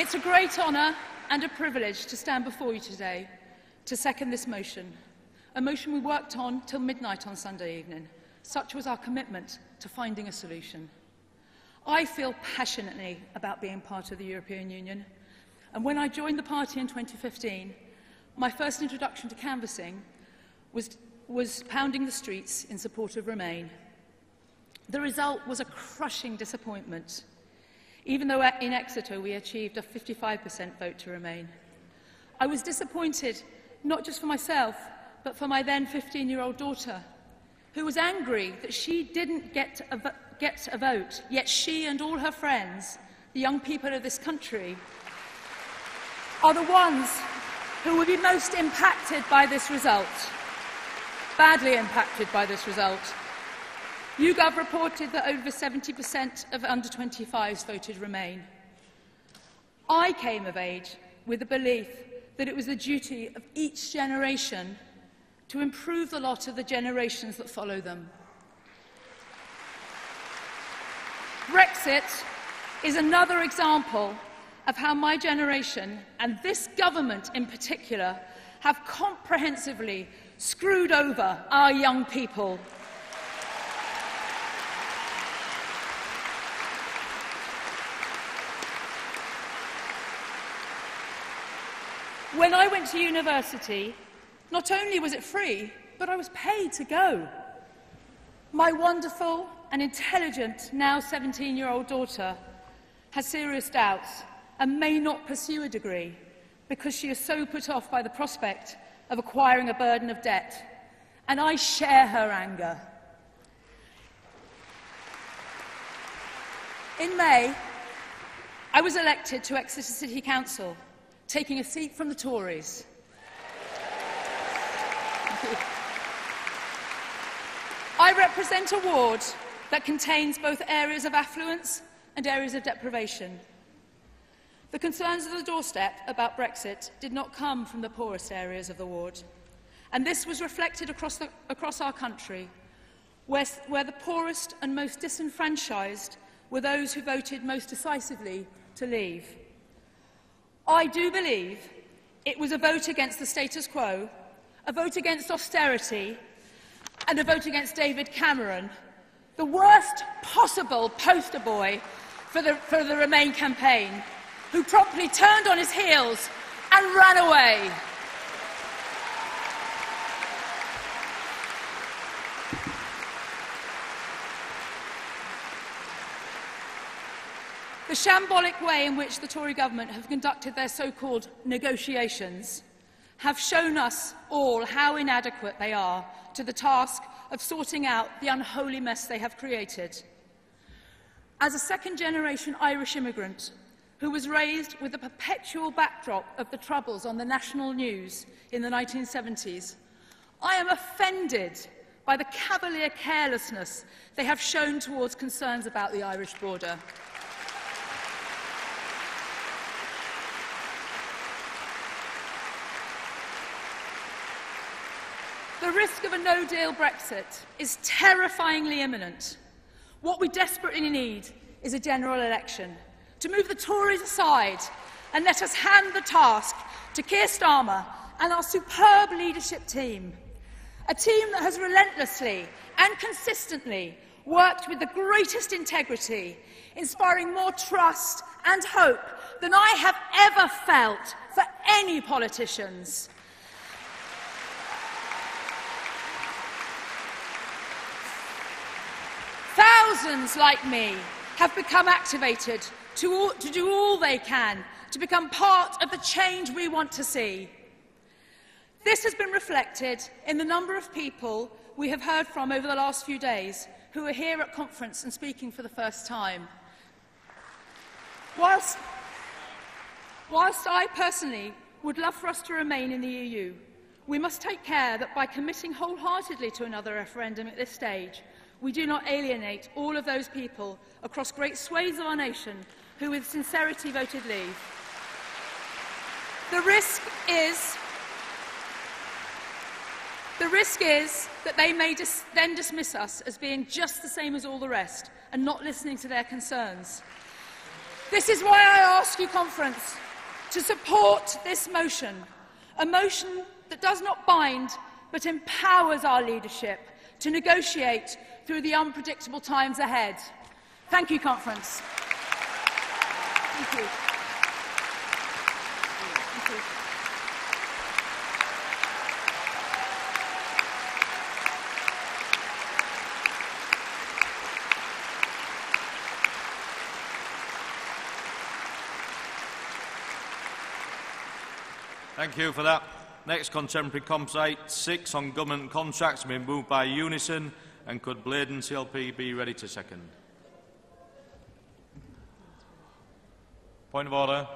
It's a great honour and a privilege to stand before you today to second this motion, a motion we worked on till midnight on Sunday evening. Such was our commitment to finding a solution. I feel passionately about being part of the European Union, and when I joined the party in 2015, my first introduction to canvassing was pounding the streets in support of Remain. The result was a crushing disappointment, even though in Exeter we achieved a 55% vote to Remain. I was disappointed, not just for myself, but for my then 15-year-old daughter, who was angry that she didn't get a vote, yet she and all her friends, the young people of this country, are the ones who will be most impacted by this result, badly impacted by this result. YouGov reported that over 70% of under-25s voted Remain. I came of age with the belief that it was the duty of each generation to improve the lot of the generations that follow them. Brexit is another example of how my generation, and this government in particular, have comprehensively screwed over our young people. When I went to university, not only was it free, but I was paid to go. My wonderful and intelligent, now 17-year-old daughter has serious doubts and may not pursue a degree because she is so put off by the prospect of acquiring a burden of debt. And I share her anger. In May, I was elected to Exeter City Council, taking a seat from the Tories. I represent a ward that contains both areas of affluence and areas of deprivation. The concerns of the doorstep about Brexit did not come from the poorest areas of the ward, and this was reflected across our country, where the poorest and most disenfranchised were those who voted most decisively to leave. I do believe it was a vote against the status quo, a vote against austerity, and a vote against David Cameron, the worst possible poster boy for the Remain campaign, who promptly turned on his heels and ran away. The shambolic way in which the Tory government have conducted their so-called negotiations have shown us all how inadequate they are to the task of sorting out the unholy mess they have created. As a second-generation Irish immigrant who was raised with the perpetual backdrop of the Troubles on the national news in the 1970s, I am offended by the cavalier carelessness they have shown towards concerns about the Irish border. The risk of a no-deal Brexit is terrifyingly imminent. What we desperately need is a general election, to move the Tories aside and let us hand the task to Keir Starmer and our superb leadership team, a team that has relentlessly and consistently worked with the greatest integrity, inspiring more trust and hope than I have ever felt for any politicians. Thousands like me have become activated to do all they can to become part of the change we want to see. This has been reflected in the number of people we have heard from over the last few days who are here at conference and speaking for the first time. Whilst I personally would love for us to remain in the EU, we must take care that by committing wholeheartedly to another referendum at this stage, we do not alienate all of those people across great swathes of our nation who with sincerity voted leave. The risk is that they may then dismiss us as being just the same as all the rest and not listening to their concerns. This is why I ask you, Conference, to support this motion, a motion that does not bind but empowers our leadership to negotiate through the unpredictable times ahead. Thank you, Conference. Thank you. Thank you. Thank you for that. Next contemporary composite 6 on government contracts has been moved by Unison, and could Bladen CLP be ready to second? Point of order.